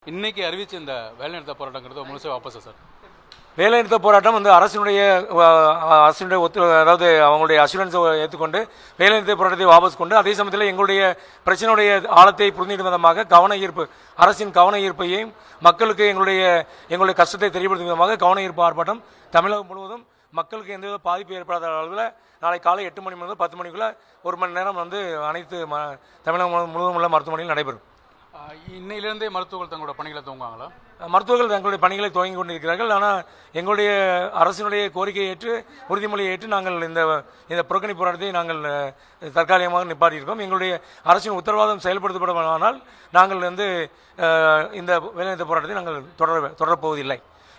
இன்னைக்கு அறிவிச்ச இந்த வேலைநிறுத்த போராட்டங்கிறது முழுசாக வாபஸா சார்? வேலைநிறுத்த போராட்டம் வந்து அரசினுடைய அதாவது அவங்களுடைய அசூரன்ஸை ஏற்றுக்கொண்டு வேலைநிறுத்த போராட்டத்தை வாபஸ் கொண்டு அதே சமயத்தில் எங்களுடைய பிரச்சனையுடைய ஆழத்தை புரிந்திடும் விதமாக அரசின் கவன ஈர்ப்பையும் மக்களுக்கு எங்களுடைய கஷ்டத்தை தெரியப்படுத்தும் விதமாக கவன ஈர்ப்பு ஆர்ப்பாட்டம் தமிழகம் முழுவதும் மக்களுக்கு எந்த பாதிப்பு ஏற்படாத அளவில் நாளை காலை 8 மணி முதல் 10 மணிக்குள்ள 1 மணி நேரம் வந்து அனைத்து தமிழகம் முழுவதும் உள்ள மருத்துவமனையில் நடைபெறும். இன்னையிலிருந்தே மருத்துவர்கள் தங்களோட பணிகளை துவங்குவாங்களா? மருத்துவர்கள் தங்களுடைய பணிகளை துவங்கி கொண்டிருக்கிறார்கள். ஆனால் எங்களுடைய அரசினுடைய கோரிக்கையை ஏற்று உறுதிமொழியை ஏற்று நாங்கள் இந்த புறக்கணிப்பு போராட்டத்தை நாங்கள் தற்காலிகமாக நிப்பாட்டியிருக்கோம். எங்களுடைய அரசின் உத்தரவாதம் செயல்படுத்தப்படுமானால் நாங்கள் வந்து இந்த வேலைநிறுத்த போராட்டத்தை நாங்கள் தொடரப்போவதில்லை.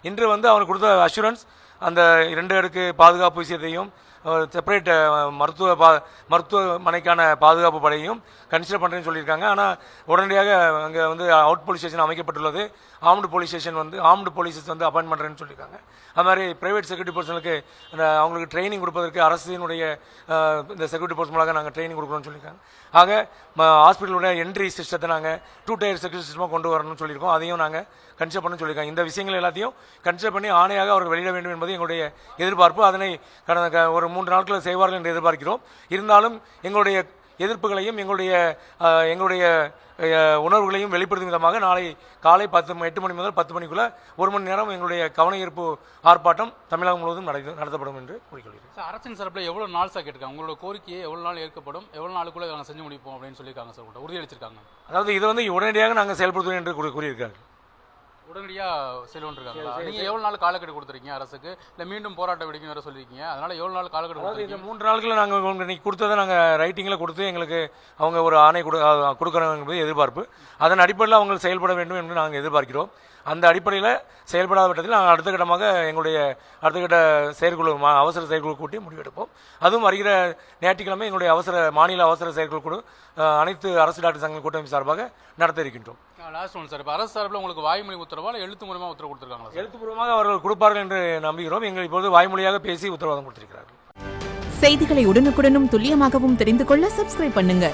இன்று வந்து அவர் கொடுத்த அஷூரன்ஸ் அந்த 2 அடுக்கு பாதுகாப்பு விஷயத்தையும் செப்பரேட் மருத்துவமனைக்கான பாதுகாப்பு படையும் கன்சிடர் பண்ணுறேன்னு சொல்லியிருக்காங்க. ஆனால் உடனடியாக அங்கே வந்து அவுட் போலீஸ் ஸ்டேஷன் அமைக்கப்பட்டுள்ளது. ஆர்ம்டு போலீஸஸ் வந்து அப்பாயின்ட் பண்ணுறேன்னு சொல்லியிருக்காங்க. அது மாதிரி பிரைவேட் செக்யூரிட்டி பர்சனுக்கு அவங்களுக்கு ட்ரைனிங் கொடுப்பதற்கு அரசினுடைய இந்த செக்யூரிட்டி பர்சன் மூலமாக நாங்கள் ட்ரைனிங் கொடுக்குறோம்னு சொல்லியிருக்காங்க. ஆக ஹாஸ்பிட்டலுடைய என்ட்ரி சிஸ்டத்தை நாங்கள் 2 டயர் செக்யூரிட்டி சிஸ்டமாக கொண்டு வரணும்னு சொல்லியிருக்கோம். அதையும் நாங்கள் கன்சிடர் பண்ணணும்னு சொல்லியிருக்காங்க. இந்த விஷயங்கள் எல்லாத்தையும் கன்சிடர் பண்ணி ஆணையாக அவர்கள் வெளியிட வேண்டும் என்பது எங்களுடைய எதிர்பார்ப்பு. அதனை கடந்த ஒரு 3 நாட்களில் செய்வார்கள் என்று எதிர்பார்க்கிறோம். இருந்தாலும் எங்களுடைய எதிர்ப்புகளையும் எங்களுடைய உணர்வுகளையும் வெளிப்படுத்தும் விதமாக நாளை காலை 8 மணி முதல் 10 மணிக்குள்ள 1 மணி நேரம் எங்களுடைய கவன ஈர்ப்பு ஆர்ப்பாட்டம் தமிழகம் முழுவதும் நடத்தப்படும் என்று கூறிக்கொள்கிறேன். அரசின் சார்பில் எவ்வளோ நாள் சார் கேட்டிருக்காங்க? உங்களோட கோரிக்கையை எவ்வளோ நாள் ஏற்கப்படும், எவ்வளோ நாளுக்குள்ள நாங்கள் செஞ்சு முடிப்போம் அப்படின்னு சொல்லியிருக்காங்க சார், உறுதியளிச்சிருக்காங்க. அதாவது இது வந்து உடனடியாக நாங்கள் செயல்படுத்துவோம் என்று கூறியிருக்காங்க. உடனடியாக செல்வன்றிருக்காங்களா? நீங்கள் எவ்வளோ நாள் காலக்கெடு கொடுத்துருக்கீங்க அரசுக்கு? இல்லை மீண்டும் போராட்டம் வெடிக்கும் வேறு சொல்லியிருக்கீங்க. அதனால் எவ்வளோ நாள் காலக்கெடு கொடுத்துருக்கீங்க? 3 நாட்களில் நாங்கள் இன்னைக்கு கொடுத்ததை நாங்கள் ரைட்டிங்கில் கொடுத்து எங்களுக்கு அவங்க ஒரு ஆணை கொடுக்குறாங்க என்பது எதிர்பார்ப்பு. அதன் அடிப்படையில் அவங்க செயல்பட வேண்டும் என்று நாங்கள் எதிர்பார்க்கிறோம். அந்த அடிப்படையில் செயல்படாத பட்சத்தில் நாங்கள் அடுத்த கட்டமாக எங்களுடைய அடுத்த கட்ட அவசர செயற்குழு கூட்டி முடிவெடுப்போம். அதுவும் வருகிற ஞாயிற்றுக்கிழமை எங்களுடைய மாநில அவசர செயற்குழு குழு அனைத்து அரசு டாக்டர் சங்க கூட்டமைப்பு சார்பாக நடத்த இருக்கின்றோம். லாஸ்ட் ஒன் சார், இப்போ அரசு சார்பில் உங்களுக்கு வாய்மொழி உத்தரவா எழுத்து மூலமாக உத்தரவு கொடுத்துருக்காங்களா? எழுத்துப்பூர்வமாக அவர்கள் கொடுப்பார்கள் என்று நம்புகிறோம். எங்கள் இப்போது வாய்மொழியாக பேசி உத்தரவாதம் கொடுத்திருக்கிறார்கள். செய்திகளை உடனுக்குடனும் துல்லியமாகவும் தெரிந்து கொள்ள சப்ஸ்கிரைப் பண்ணுங்க.